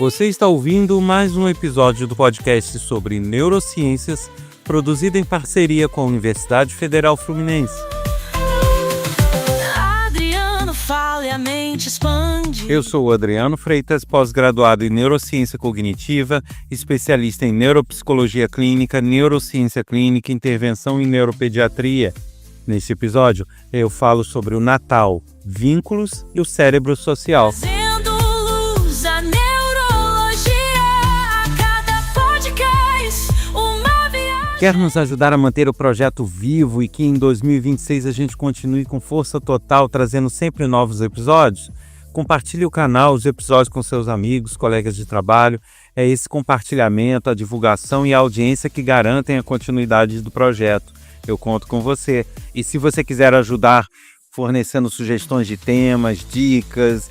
Você está ouvindo mais um episódio do podcast sobre neurociências, produzido em parceria com a Universidade Federal Fluminense. Adriano fala e a mente expande. Eu sou o Adriano Freitas, pós-graduado em Neurociência Cognitiva, especialista em Neuropsicologia Clínica, Neurociência Clínica e Intervenção em Neuropediatria. Neste episódio, eu falo sobre o Natal, vínculos e o cérebro social. Trazendo luz à neurologia, a cada podcast, uma viagem. Quer nos ajudar a manter o projeto vivo e que em 2026 a gente continue com força total, trazendo sempre novos episódios? Compartilhe o canal, os episódios com seus amigos, colegas de trabalho. É esse compartilhamento, a divulgação e a audiência que garantem a continuidade do projeto. Eu conto com você. E se você quiser ajudar fornecendo sugestões de temas, dicas,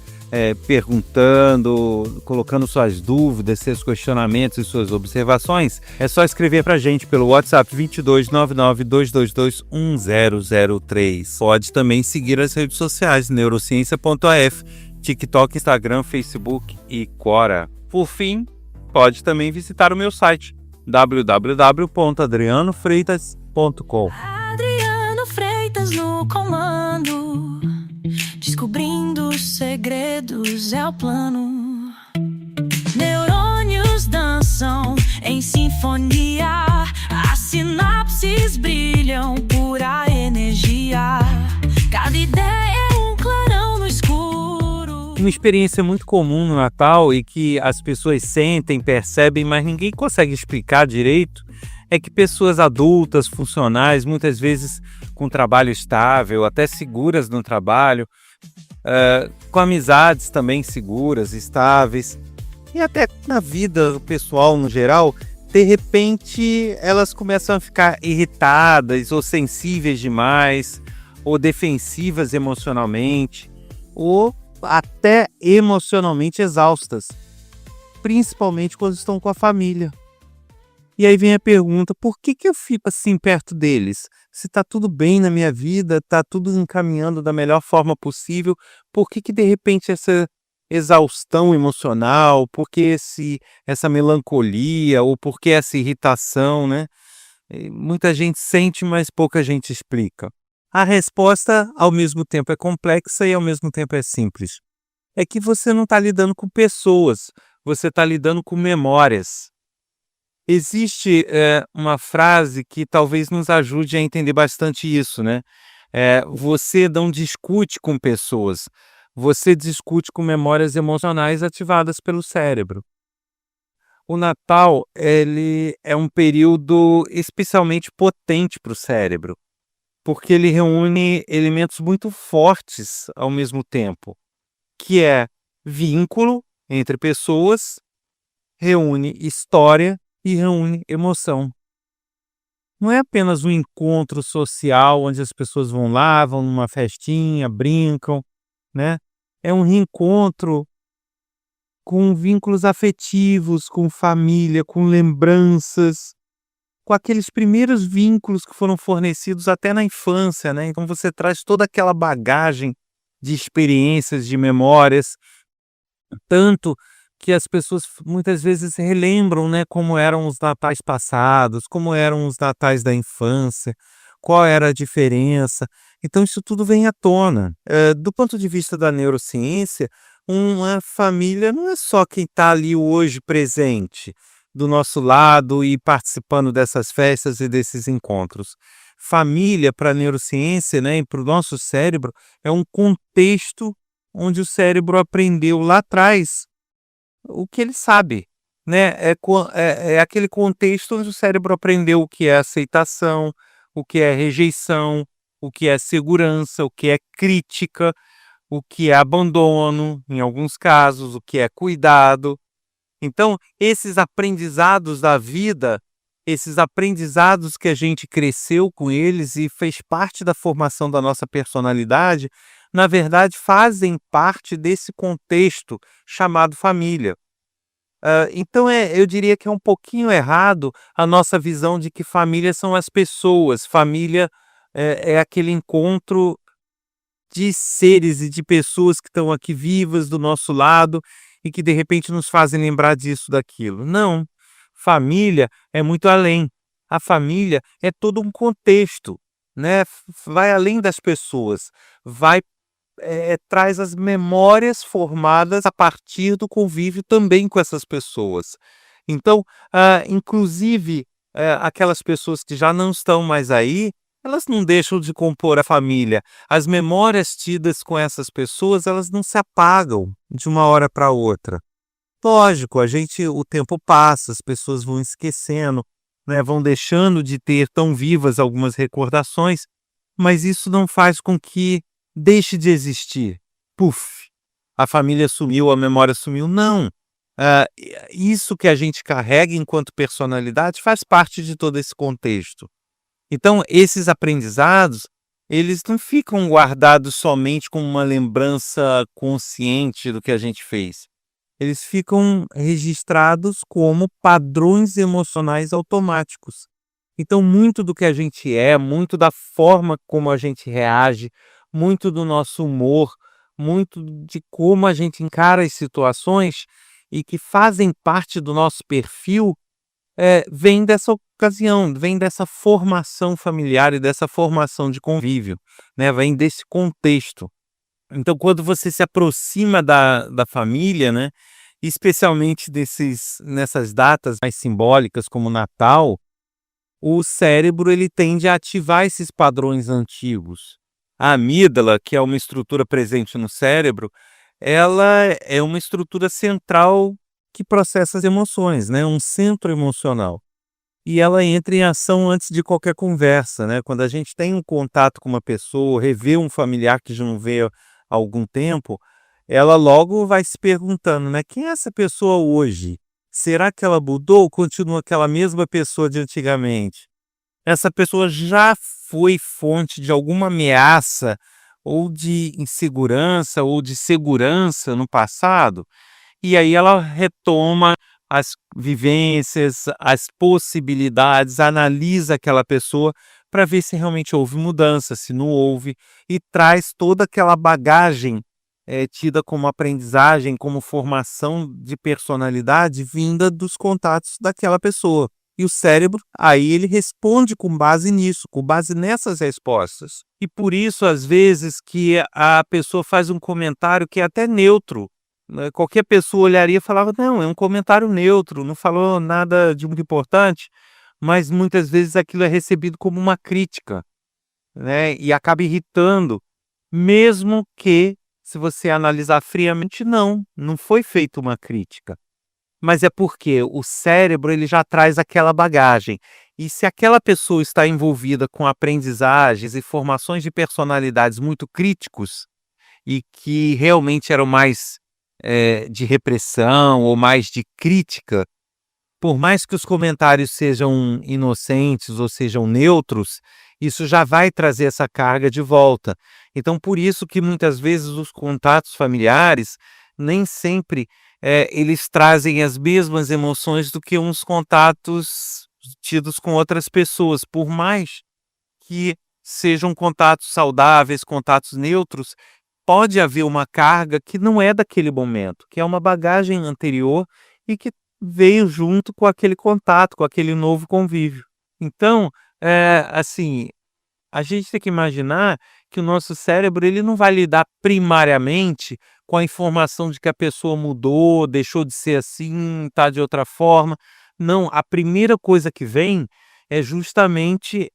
perguntando, colocando suas dúvidas, seus questionamentos e suas observações, é só escrever para a gente pelo WhatsApp 2299-222-1003. Pode também seguir as redes sociais neurociência.af, TikTok, Instagram, Facebook e Quora. Por fim, pode também visitar o meu site www.adrianofreitas.com. Adriano Freitas no comando, descobrindo os segredos é o plano. Neurônios dançam em sinfonia, as sinapses brilham, pura energia. Cada ideia é um clarão no escuro. Uma experiência muito comum no Natal e que as pessoas sentem, percebem, mas ninguém consegue explicar direito, é que pessoas adultas, funcionais, muitas vezes com trabalho estável, até seguras no trabalho, com amizades também seguras, estáveis, e até na vida pessoal no geral, de repente elas começam a ficar irritadas ou sensíveis demais, ou defensivas emocionalmente, ou até emocionalmente exaustas, principalmente quando estão com a família. E aí vem a pergunta, por que eu fico assim perto deles? Se está tudo bem na minha vida, está tudo encaminhando da melhor forma possível, por que de repente essa exaustão emocional, por que essa melancolia, ou por que essa irritação, né? E muita gente sente, mas pouca gente explica. A resposta, ao mesmo tempo, é complexa e ao mesmo tempo é simples. É que você não está lidando com pessoas, você está lidando com memórias. Existe uma frase que talvez nos ajude a entender bastante isso, né? Você não discute com pessoas, você discute com memórias emocionais ativadas pelo cérebro. O Natal, ele é um período especialmente potente para o cérebro, porque ele reúne elementos muito fortes ao mesmo tempo, que é vínculo entre pessoas, reúne história e reúne emoção. Não é apenas um encontro social onde as pessoas vão lá, vão numa festinha, brincam, né? É um reencontro com vínculos afetivos, com família, com lembranças, com aqueles primeiros vínculos que foram fornecidos até na infância, né? Então você traz toda aquela bagagem de experiências, de memórias, tanto que as pessoas muitas vezes relembram, né, como eram os natais passados, como eram os natais da infância, qual era a diferença. Então isso tudo vem à tona. Do ponto de vista da neurociência, uma família não é só quem está ali hoje presente, do nosso lado e participando dessas festas e desses encontros. Família, para a neurociência, né, e para o nosso cérebro, é um contexto onde o cérebro aprendeu lá atrás o que ele sabe, né? É aquele contexto onde o cérebro aprendeu o que é aceitação, o que é rejeição, o que é segurança, o que é crítica, o que é abandono, em alguns casos, o que é cuidado. Então, esses aprendizados da vida, esses aprendizados que a gente cresceu com eles e fez parte da formação da nossa personalidade, na verdade, fazem parte desse contexto chamado família. Então, eu diria que é um pouquinho errado a nossa visão de que família são as pessoas. Família é aquele encontro de seres e de pessoas que estão aqui vivas do nosso lado e que de repente nos fazem lembrar disso, daquilo. Não, família é muito além. A família é todo um contexto, né? Vai além das pessoas, vai traz as memórias formadas a partir do convívio também com essas pessoas. Então, inclusive, aquelas pessoas que já não estão mais aí, elas não deixam de compor a família. As memórias tidas com essas pessoas, elas não se apagam de uma hora para outra. Lógico, o tempo passa, as pessoas vão esquecendo, né, vão deixando de ter tão vivas algumas recordações, mas isso não faz com que deixe de existir. Puf, a família sumiu, a memória sumiu. Não. Isso que a gente carrega enquanto personalidade faz parte de todo esse contexto. Então, esses aprendizados, eles não ficam guardados somente como uma lembrança consciente do que a gente fez. Eles ficam registrados como padrões emocionais automáticos. Então, muito do que a gente muito da forma como a gente reage, muito do nosso humor, muito de como a gente encara as situações e que fazem parte do nosso perfil, vem dessa ocasião, vem dessa formação familiar e dessa formação de convívio, né? Vem desse contexto. Então, quando você se aproxima da família, né, especialmente nessas datas mais simbólicas como o Natal, o cérebro ele tende a ativar esses padrões antigos. A amígdala, que é uma estrutura presente no cérebro, ela é uma estrutura central que processa as emoções, né? Um centro emocional. E ela entra em ação antes de qualquer conversa, né? Quando a gente tem um contato com uma pessoa, revê um familiar que já não vê há algum tempo, ela logo vai se perguntando, né? Quem é essa pessoa hoje? Será que ela mudou ou continua aquela mesma pessoa de antigamente? Essa pessoa já foi fonte de alguma ameaça ou de insegurança ou de segurança no passado? E aí ela retoma as vivências, as possibilidades, analisa aquela pessoa para ver se realmente houve mudança, se não houve, e traz toda aquela bagagem tida como aprendizagem, como formação de personalidade vinda dos contatos daquela pessoa. E o cérebro, aí ele responde com base nisso, com base nessas respostas. E por isso, às vezes, que a pessoa faz um comentário que é até neutro, né? Qualquer pessoa olharia e falava, não, é um comentário neutro, não falou nada de muito importante, mas muitas vezes aquilo é recebido como uma crítica, né? E acaba irritando, mesmo que, se você analisar friamente, não foi feita uma crítica. Mas é porque o cérebro ele já traz aquela bagagem. E se aquela pessoa está envolvida com aprendizagens e formações de personalidades muito críticos e que realmente eram mais de repressão ou mais de crítica, por mais que os comentários sejam inocentes ou sejam neutros, isso já vai trazer essa carga de volta. Então, por isso que muitas vezes os contatos familiares nem sempre eles trazem as mesmas emoções do que uns contatos tidos com outras pessoas, por mais que sejam contatos saudáveis, contatos neutros, pode haver uma carga que não é daquele momento, que é uma bagagem anterior e que veio junto com aquele contato, com aquele novo convívio. Então, assim, a gente tem que imaginar que o nosso cérebro ele não vai lidar primariamente com a informação de que a pessoa mudou, deixou de ser assim, está de outra forma. Não, a primeira coisa que vem é justamente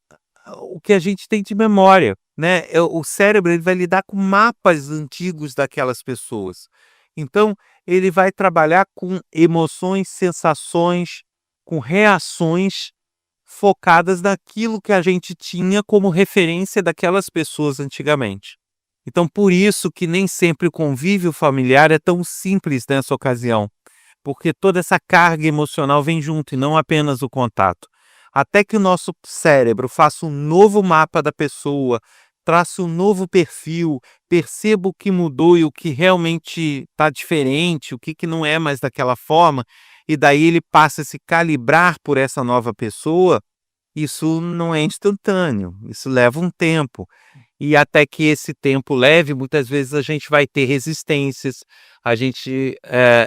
o que a gente tem de memória, né? O cérebro ele vai lidar com mapas antigos daquelas pessoas. Então, ele vai trabalhar com emoções, sensações, com reações focadas naquilo que a gente tinha como referência daquelas pessoas antigamente. Então, por isso que nem sempre o convívio familiar é tão simples nessa ocasião, porque toda essa carga emocional vem junto e não apenas o contato. Até que o nosso cérebro faça um novo mapa da pessoa, trace um novo perfil, perceba o que mudou e o que realmente está diferente, o que não é mais daquela forma, e daí ele passa a se calibrar por essa nova pessoa, isso não é instantâneo, isso leva um tempo. e até que esse tempo leve, muitas vezes a gente vai ter resistências, a gente,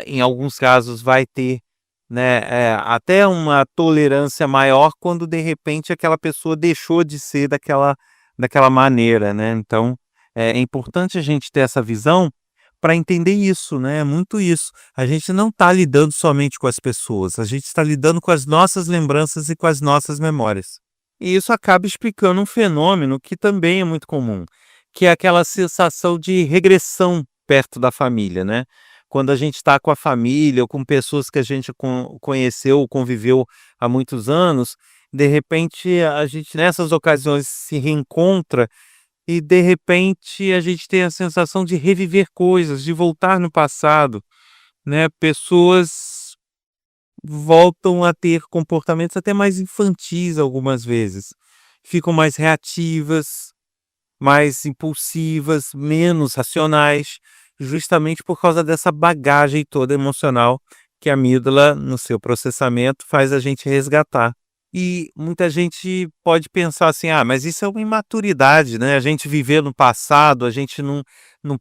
em alguns casos vai ter, né, até uma tolerância maior quando de repente aquela pessoa deixou de ser daquela maneira, né. Então, é importante a gente ter essa visão para entender isso, né, muito isso. A gente não está lidando somente com as pessoas, a gente está lidando com as nossas lembranças e com as nossas memórias. E isso acaba explicando um fenômeno que também é muito comum, que é aquela sensação de regressão perto da família, né. Quando a gente está com a família ou com pessoas que a gente conheceu ou conviveu há muitos anos, de repente a gente nessas ocasiões se reencontra e de repente a gente tem a sensação de reviver coisas, de voltar no passado, né. Pessoas voltam a ter comportamentos até mais infantis algumas vezes. Ficam mais reativas, mais impulsivas, menos racionais, justamente por causa dessa bagagem toda emocional que a amígdala, no seu processamento, faz a gente resgatar. E muita gente pode pensar assim: "Ah, mas isso é uma imaturidade, né, a gente viver no passado, a gente não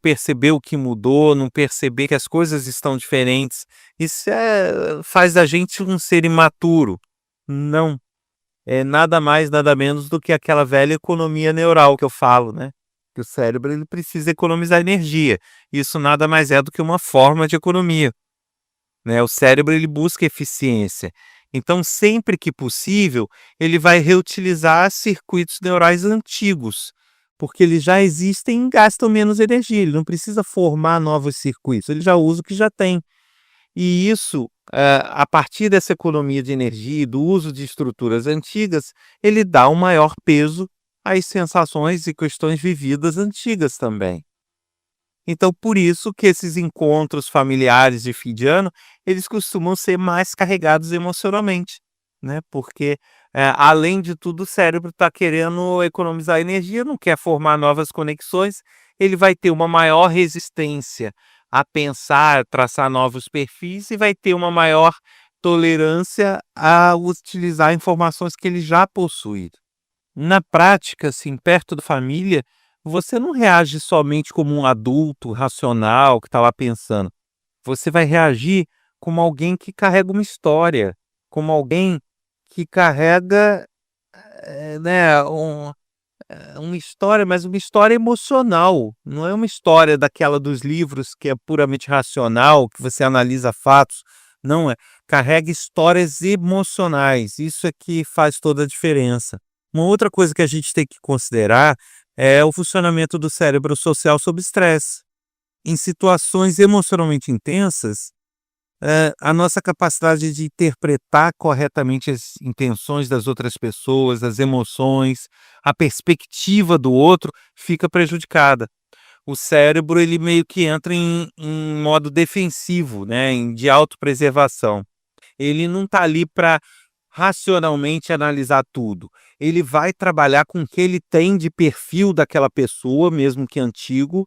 perceber o que mudou, não perceber que as coisas estão diferentes, isso faz da gente um ser imaturo". Não, é nada mais, nada menos do que aquela velha economia neural que eu falo, né, que o cérebro ele precisa economizar energia. Isso nada mais é do que uma forma de economia, né, o cérebro ele busca eficiência. Então sempre que possível, ele vai reutilizar circuitos neurais antigos, porque eles já existem e gastam menos energia, ele não precisa formar novos circuitos, ele já usa o que já tem. E isso, a partir dessa economia de energia e do uso de estruturas antigas, ele dá um maior peso às sensações e questões vividas antigas também. Então, por isso que esses encontros familiares de fim de ano, eles costumam ser mais carregados emocionalmente, né, porque, além de tudo, o cérebro está querendo economizar energia, não quer formar novas conexões, ele vai ter uma maior resistência a pensar, traçar novos perfis e vai ter uma maior tolerância a utilizar informações que ele já possui. Na prática, assim, perto da família, você não reage somente como um adulto racional que está lá pensando. Você vai reagir como alguém que carrega uma história, como alguém que carrega, né, uma história, mas uma história emocional. Não é uma história daquela dos livros que é puramente racional, que você analisa fatos. Não é. Carrega histórias emocionais. Isso é que faz toda a diferença. Uma outra coisa que a gente tem que considerar é o funcionamento do cérebro social sob estresse. Em situações emocionalmente intensas, a nossa capacidade de interpretar corretamente as intenções das outras pessoas, as emoções, a perspectiva do outro fica prejudicada. O cérebro ele meio que entra em modo defensivo, né, de autopreservação. Ele não está ali para racionalmente analisar tudo. Ele vai trabalhar com o que ele tem de perfil daquela pessoa, mesmo que antigo.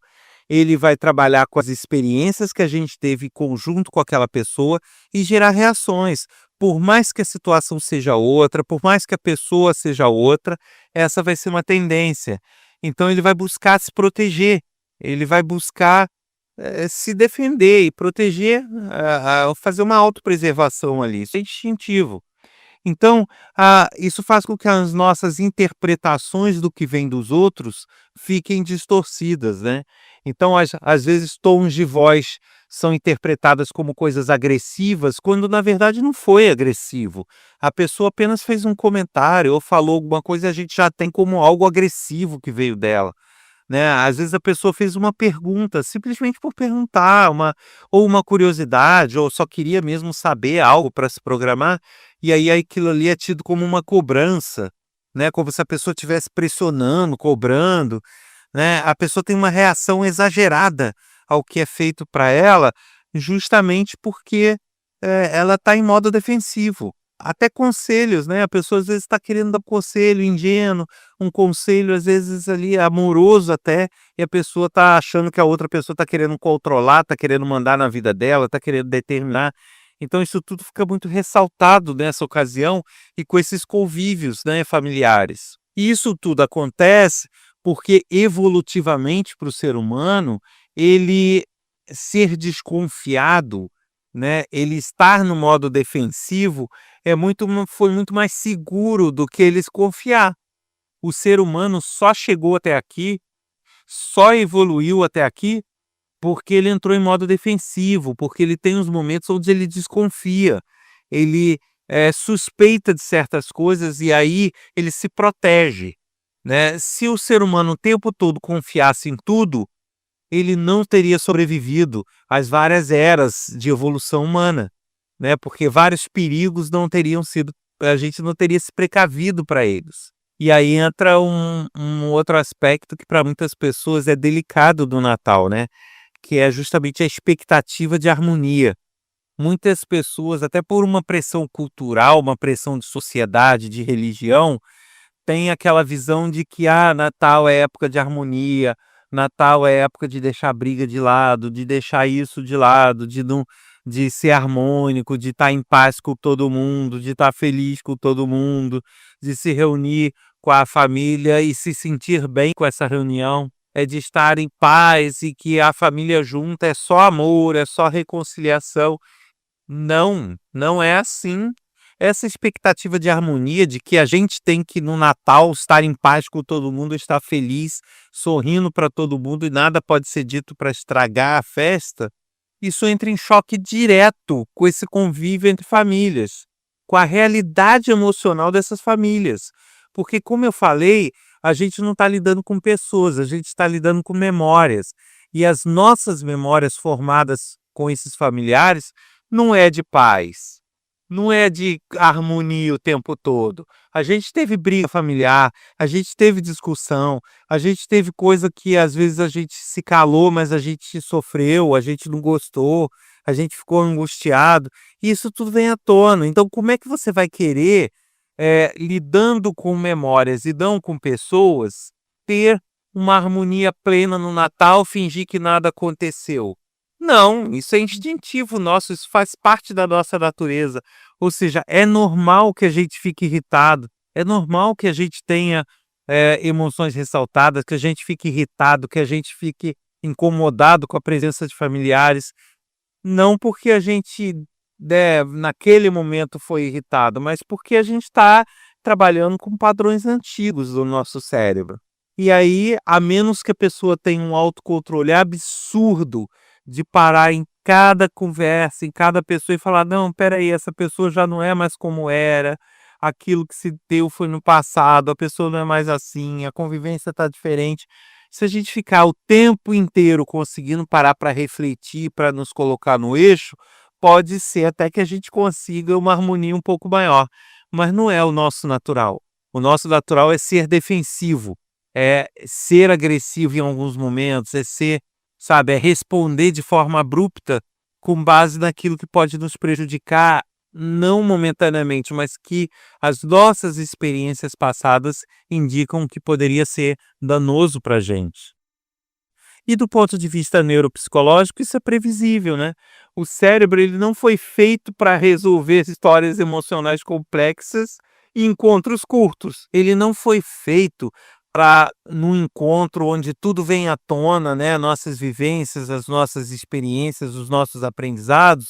Ele vai trabalhar com as experiências que a gente teve em conjunto com aquela pessoa e gerar reações. Por mais que a situação seja outra, por mais que a pessoa seja outra, essa vai ser uma tendência. Então ele vai buscar se proteger, ele vai buscar se defender e proteger, fazer uma autopreservação ali. Isso é instintivo. Então, isso faz com que as nossas interpretações do que vem dos outros fiquem distorcidas, né. Então, às vezes, tons de voz são interpretadas como coisas agressivas, quando na verdade não foi agressivo. A pessoa apenas fez um comentário ou falou alguma coisa e a gente já tem como algo agressivo que veio dela, né. Às vezes a pessoa fez uma pergunta, simplesmente por perguntar, ou uma curiosidade, ou só queria mesmo saber algo para se programar, e aí aquilo ali é tido como uma cobrança, né, como se a pessoa estivesse pressionando, cobrando, né. A pessoa tem uma reação exagerada ao que é feito para ela, justamente porque, ela está em modo defensivo. Até conselhos, né, a pessoa às vezes está querendo dar conselho ingênuo, um conselho às vezes ali amoroso até, e a pessoa está achando que a outra pessoa está querendo controlar, está querendo mandar na vida dela, está querendo determinar. Então isso tudo fica muito ressaltado nessa ocasião e com esses convívios, né, familiares. E isso tudo acontece porque evolutivamente para o ser humano, ele ser desconfiado, né, ele estar no modo defensivo foi muito mais seguro do que ele se confiar. O ser humano só chegou até aqui, só evoluiu até aqui, porque ele entrou em modo defensivo, porque ele tem os momentos onde ele desconfia, ele suspeita de certas coisas e aí ele se protege, né. Se o ser humano o tempo todo confiasse em tudo, ele não teria sobrevivido às várias eras de evolução humana, né, porque vários perigos não teriam sido a gente não teria se precavido para eles. E aí entra um outro aspecto que para muitas pessoas é delicado do Natal, né, que é justamente a expectativa de harmonia. Muitas pessoas, até por uma pressão cultural, uma pressão de sociedade, de religião, têm aquela visão de que, Natal é época de harmonia, Natal é época de deixar a briga de lado, de deixar isso de lado, de não de ser harmônico, de estar em paz com todo mundo, de estar feliz com todo mundo, de se reunir com a família e se sentir bem com essa reunião, é de estar em paz e que a família junta é só amor, é só reconciliação. Não, não é assim. Essa expectativa de harmonia, de que a gente tem que no Natal estar em paz com todo mundo, estar feliz, sorrindo para todo mundo e nada pode ser dito para estragar a festa, isso entra em choque direto com esse convívio entre famílias, com a realidade emocional dessas famílias. Porque, como eu falei, a gente não está lidando com pessoas, a gente está lidando com memórias. E as nossas memórias formadas com esses familiares não é de paz, não é de harmonia o tempo todo. A gente teve briga familiar, a gente teve discussão, a gente teve coisa que às vezes a gente se calou, mas a gente sofreu, a gente não gostou, a gente ficou angustiado, e isso tudo vem à tona. Então, como é que você vai querer, lidando com memórias e não com pessoas, ter uma harmonia plena no Natal, fingir que nada aconteceu? Não, isso é instintivo nosso, isso faz parte da nossa natureza. Ou seja, é normal que a gente fique irritado, é normal que a gente tenha, emoções ressaltadas, que a gente fique irritado, que a gente fique incomodado com a presença de familiares. Não porque a gente, naquele momento foi irritado, mas porque a gente está trabalhando com padrões antigos do nosso cérebro. E aí, a menos que a pessoa tenha um autocontrole absurdo de parar em cada conversa, em cada pessoa e falar: "Não, espera aí, essa pessoa já não é mais como era, aquilo que se deu foi no passado, a pessoa não é mais assim, a convivência está diferente". Se a gente ficar o tempo inteiro conseguindo parar para refletir, para nos colocar no eixo, pode ser até que a gente consiga uma harmonia um pouco maior, mas não é o nosso natural. O nosso natural é ser defensivo, é ser agressivo em alguns momentos, é ser, sabe, é responder de forma abrupta com base naquilo que pode nos prejudicar, não momentaneamente, mas que as nossas experiências passadas indicam que poderia ser danoso para a gente. E do ponto de vista neuropsicológico, isso é previsível, né? O cérebro ele não foi feito para resolver histórias emocionais complexas em encontros curtos. Ele não foi feito para, num encontro onde tudo vem à tona, né? Nossas vivências, as nossas experiências, os nossos aprendizados,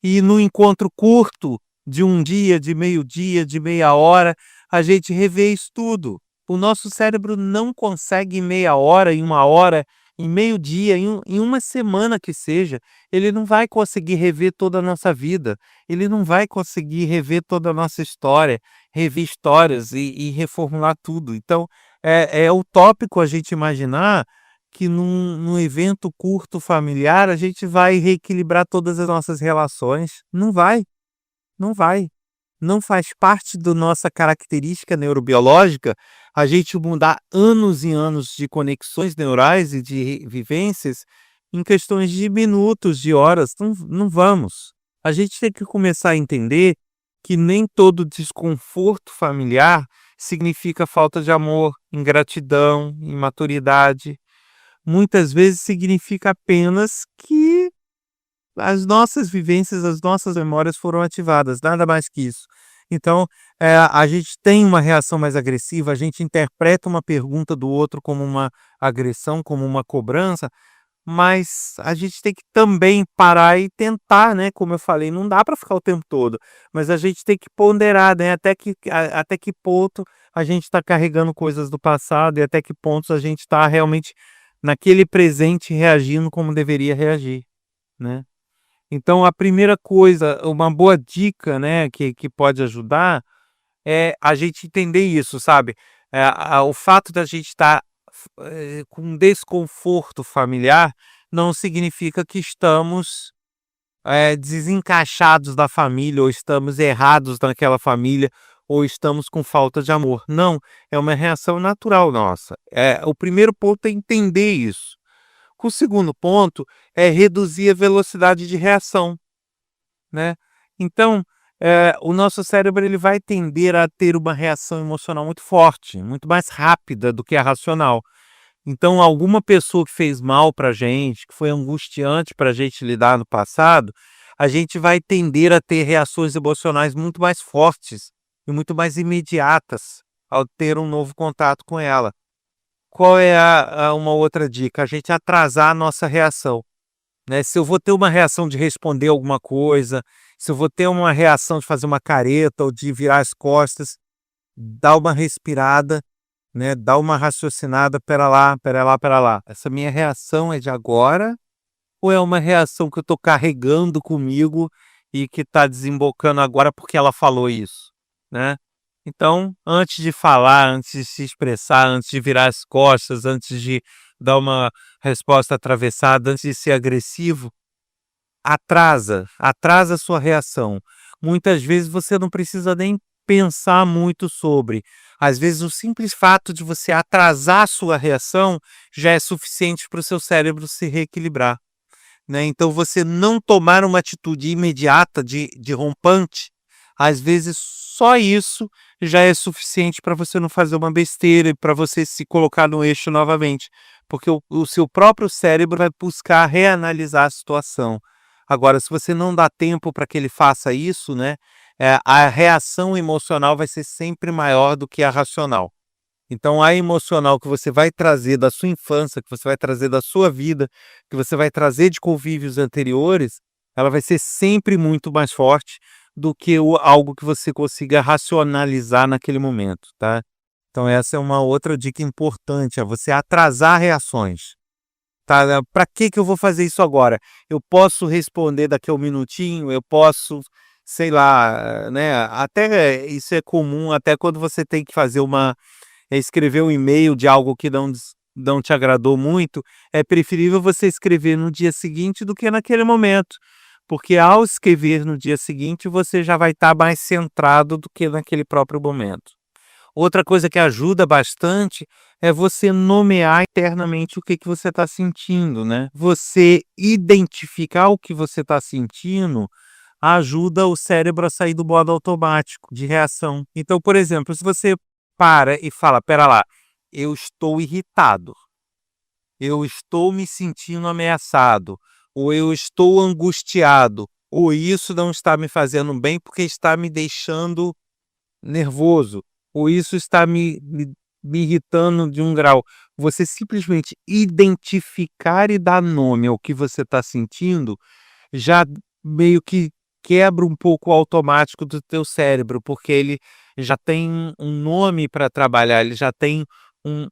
e no encontro curto de um dia, de meio dia, de meia hora, a gente revê isso tudo. O nosso cérebro não consegue em meia hora, em uma hora, em meio dia, em uma semana que seja, ele não vai conseguir rever toda a nossa vida, ele não vai conseguir rever toda a nossa história, rever histórias e reformular tudo. Então, é utópico a gente imaginar que num evento curto familiar a gente vai reequilibrar todas as nossas relações. Não vai, não vai. Não faz parte da nossa característica neurobiológica a gente mudar anos e anos de conexões neurais e de vivências em questões de minutos, de horas. Não, não vamos. A gente tem que começar a entender que nem todo desconforto familiar significa falta de amor, ingratidão, imaturidade. Muitas vezes significa apenas que as nossas vivências, as nossas memórias foram ativadas, nada mais que isso. Então, a gente tem uma reação mais agressiva, a gente interpreta uma pergunta do outro como uma agressão, como uma cobrança, mas a gente tem que também parar e tentar, né, como eu falei, não dá para ficar o tempo todo, mas a gente tem que ponderar, né, até que ponto a gente está carregando coisas do passado e até que pontos a gente está realmente naquele presente reagindo como deveria reagir, né. Então a primeira coisa, uma boa dica, né, que pode ajudar, é a gente entender isso, sabe. O fato da gente estar com desconforto familiar, não significa que estamos, desencaixados da família, ou estamos errados naquela família, ou estamos com falta de amor. Não, é uma reação natural nossa. O primeiro ponto é entender isso. O segundo ponto é reduzir a velocidade de reação, né. Então, o nosso cérebro ele vai tender a ter uma reação emocional muito forte, muito mais rápida do que a racional. Então, alguma pessoa que fez mal pra gente, que foi angustiante pra gente lidar no passado, a gente vai tender a ter reações emocionais muito mais fortes e muito mais imediatas ao ter um novo contato com ela. Qual é uma outra dica? A gente atrasar a nossa reação, né? Se eu vou ter uma reação de responder alguma coisa, se eu vou ter uma reação de fazer uma careta ou de virar as costas, dá uma respirada, né, dá uma raciocinada, "Espera lá, espera lá, espera lá, essa minha reação é de agora ou é uma reação que eu estou carregando comigo e que está desembocando agora porque ela falou isso?", né. Então, antes de falar, antes de se expressar, antes de virar as costas, antes de dar uma resposta atravessada, antes de ser agressivo, atrasa a sua reação. Muitas vezes você não precisa nem pensar muito sobre. Às vezes o simples fato de você atrasar a sua reação já é suficiente para o seu cérebro se reequilibrar, né. Então você não tomar uma atitude imediata de rompante, às vezes só isso já é suficiente para você não fazer uma besteira e para você se colocar no eixo novamente, porque o seu próprio cérebro vai buscar reanalisar a situação. Agora, se você não dá tempo para que ele faça isso, né, a reação emocional vai ser sempre maior do que a racional. Então a emocional que você vai trazer da sua infância, que você vai trazer da sua vida, que você vai trazer de convívios anteriores, ela vai ser sempre muito mais forte do que algo que você consiga racionalizar naquele momento, tá. Então essa é uma outra dica importante, é você atrasar reações, tá. Para que eu vou fazer isso agora? Eu posso responder daqui a um minutinho, eu posso, sei lá, né, até isso é comum, até quando você tem que fazer escrever um e-mail de algo que não te agradou muito, é preferível você escrever no dia seguinte do que naquele momento, porque ao escrever no dia seguinte você já vai estar mais centrado do que naquele próprio momento. Outra coisa que ajuda bastante é você nomear internamente o que você está sentindo, né. Você identificar o que você está sentindo ajuda o cérebro a sair do modo automático de reação. Então, por exemplo, se você para e fala: "Espera lá, eu estou irritado, eu estou me sentindo ameaçado, ou eu estou angustiado, ou isso não está me fazendo bem porque está me deixando nervoso, ou isso está me irritando de um grau". Você simplesmente identificar e dar nome ao que você está sentindo, já meio que quebra um pouco o automático do teu cérebro, porque ele já tem um nome para trabalhar, ele já tem um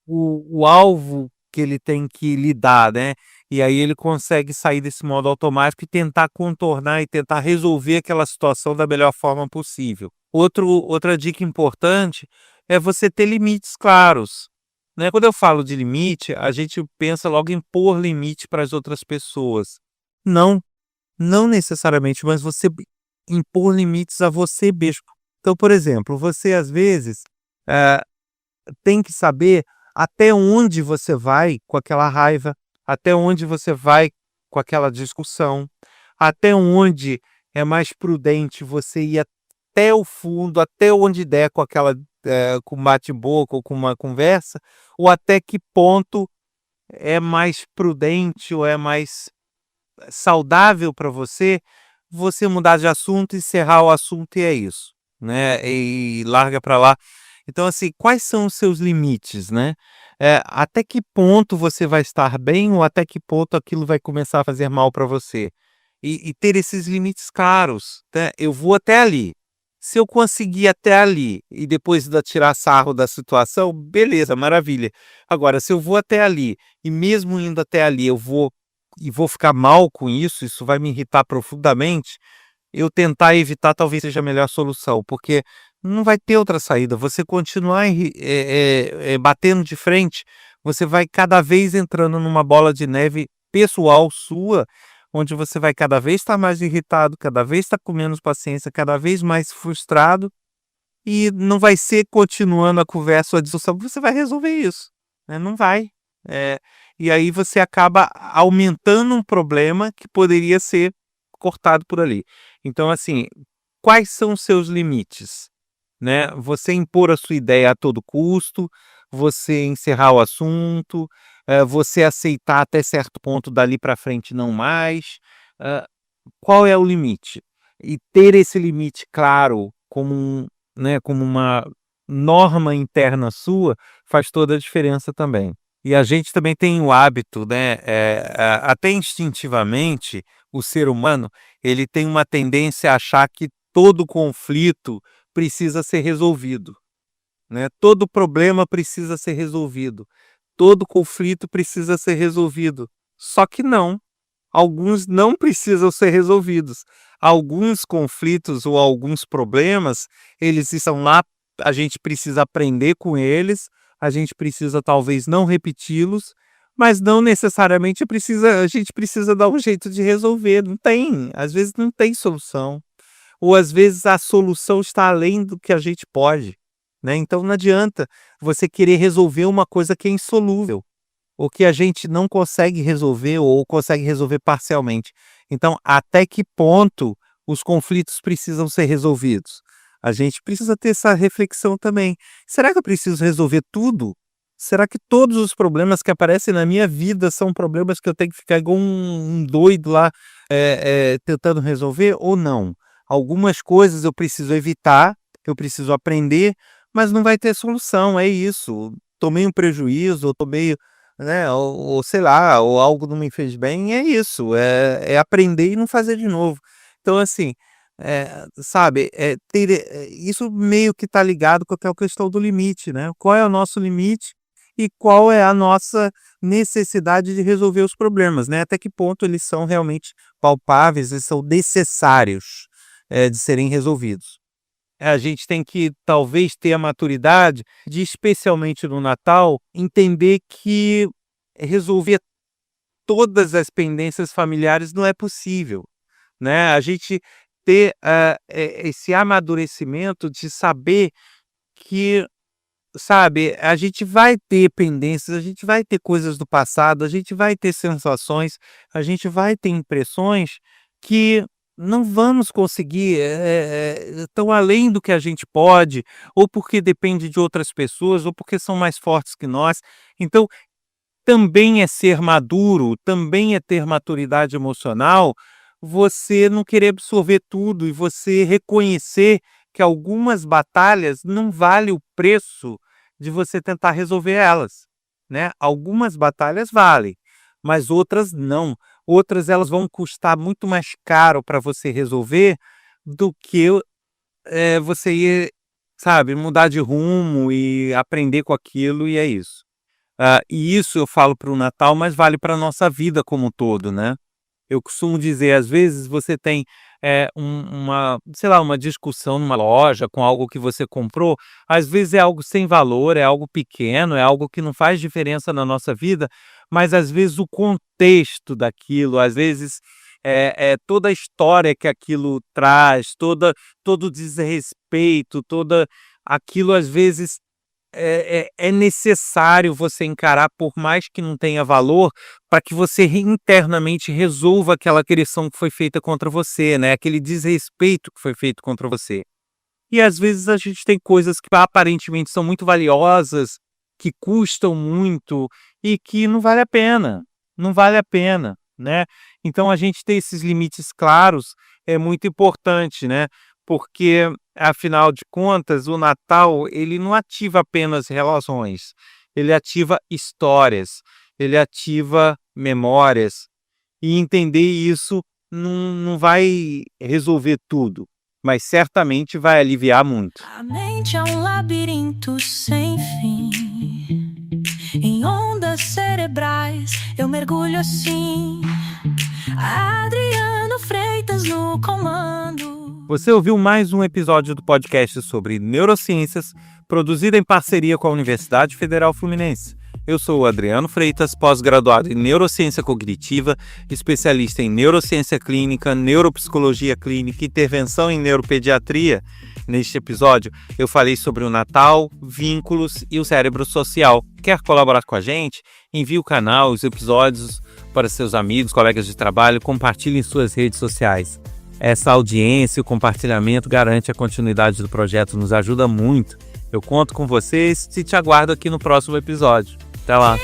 o alvo que ele tem que lidar, né, e aí ele consegue sair desse modo automático e tentar contornar e tentar resolver aquela situação da melhor forma possível. Outra dica importante é você ter limites claros, né. Quando eu falo de limite, a gente pensa logo em pôr limite para as outras pessoas. Não, não necessariamente, mas você impor limites a você mesmo. Então, por exemplo, você às vezes, eh, tem que saber até onde você vai com aquela raiva, até onde você vai com aquela discussão, até onde é mais prudente você ir até o fundo, até onde der com aquela, com um bate-boca ou com uma conversa, ou até que ponto é mais prudente ou é mais saudável para você, você mudar de assunto, encerrar o assunto e é isso, né, e larga para lá. Então, assim, quais são os seus limites, né? Até que ponto você vai estar bem ou até que ponto aquilo vai começar a fazer mal para você? E ter esses limites claros, né? Eu vou até ali. Se eu conseguir até ali e depois ainda tirar sarro da situação, beleza, maravilha. Agora, se eu vou até ali e mesmo indo até ali eu vou ficar mal com isso vai me irritar profundamente, eu tentar evitar talvez seja a melhor solução, porque não vai ter outra saída. Você continuar batendo de frente, você vai cada vez entrando numa bola de neve pessoal sua, onde você vai cada vez estar mais irritado, cada vez estar com menos paciência, cada vez mais frustrado, e não vai ser continuando a conversa ou a discussão que você vai resolver isso, né, não vai. Eh, e aí você acaba aumentando um problema que poderia ser cortado por ali. Então, assim, quais são os seus limites, né? Você impor a sua ideia a todo custo, você encerrar o assunto, você aceitar até certo ponto, dali para frente não mais. Hã, qual é o limite? E ter esse limite claro como né, como uma norma interna sua, faz toda a diferença também. E a gente também tem o hábito, né, até instintivamente, o ser humano, ele tem uma tendência a achar que todo conflito precisa ser resolvido, né, todo problema precisa ser resolvido, todo conflito precisa ser resolvido. Só que não. Alguns não precisam ser resolvidos. Alguns conflitos ou alguns problemas, eles estão lá, a gente precisa aprender com eles, a gente precisa talvez não repeti-los, mas não necessariamente a gente precisa dar um jeito de resolver, não tem, às vezes não tem solução, ou às vezes a solução está além do que a gente pode, né, então não adianta você querer resolver uma coisa que é insolúvel o que a gente não consegue resolver ou consegue resolver parcialmente. Então, até que ponto os conflitos precisam ser resolvidos? A gente precisa ter essa reflexão também. Será que eu preciso resolver tudo? Será que todos os problemas que aparecem na minha vida são problemas que eu tenho que ficar igual um doido lá tentando resolver ou não? Algumas coisas eu preciso evitar, eu preciso aprender, mas não vai ter solução, é isso. Tomei um prejuízo, ou tomei né, ou sei lá, ou algo não me fez bem, é isso, é aprender e não fazer de novo. Então assim, sabe, isso meio que está ligado com aquela questão do limite, né, qual é o nosso limite e qual é a nossa necessidade de resolver os problemas, né, até que ponto eles são realmente palpáveis, eles são necessários, de serem resolvidos. A gente tem que talvez ter a maturidade de, especialmente no Natal, entender que resolver todas as pendências familiares não é possível, né. A gente ter, esse amadurecimento de saber que, sabe, a gente vai ter pendências, a gente vai ter coisas do passado, a gente vai ter sensações, a gente vai ter impressões que não vamos conseguir, estão além do que a gente pode, ou porque depende de outras pessoas, ou porque são mais fortes que nós. Então, também é ser maduro, também é ter maturidade emocional, você não querer absorver tudo e você reconhecer que algumas batalhas não vale o preço de você tentar resolver elas, né. Algumas batalhas valem, mas outras não. Outras elas vão custar muito mais caro para você resolver do que, você ir, sabe, mudar de rumo e aprender com aquilo e é isso. E isso eu falo para o Natal, mas vale para a nossa vida como um todo, né. Eu costumo dizer, às vezes você tem, uma, sei lá, uma discussão numa loja com algo que você comprou, às vezes é algo sem valor, é algo pequeno, é algo que não faz diferença na nossa vida, mas às vezes o contexto daquilo, às vezes, toda a história que aquilo traz, todo o desrespeito, toda aquilo às vezes é necessário você encarar, por mais que não tenha valor, para que você internamente resolva aquela agressão que foi feita contra você, né, aquele desrespeito que foi feito contra você. E às vezes a gente tem coisas que aparentemente são muito valiosas, que custam muito e que não vale a pena, não vale a pena, né. Então a gente ter esses limites claros é muito importante, né, porque Afinal de contas, o Natal, ele não ativa apenas relações, ele ativa histórias, ele ativa memórias. E entender isso não vai resolver tudo, mas certamente vai aliviar muito. A mente é um labirinto sem fim. Em ondas cerebrais eu mergulho assim. Adriano Freitas no comando. Você ouviu mais um episódio do podcast sobre neurociências, produzido em parceria com a Universidade Federal Fluminense. Eu sou o Adriano Freitas, pós-graduado em Neurociência Cognitiva, especialista em Neurociência Clínica, Neuropsicologia Clínica e Intervenção em Neuropediatria. Neste episódio, eu falei sobre o Natal, vínculos e o cérebro social. Quer colaborar com a gente? Envie o canal, os episódios para seus amigos, colegas de trabalho, compartilhe em suas redes sociais. Essa audiência e o compartilhamento garante a continuidade do projeto, nos ajuda muito. Eu conto com vocês e te aguardo aqui no próximo episódio. Até lá!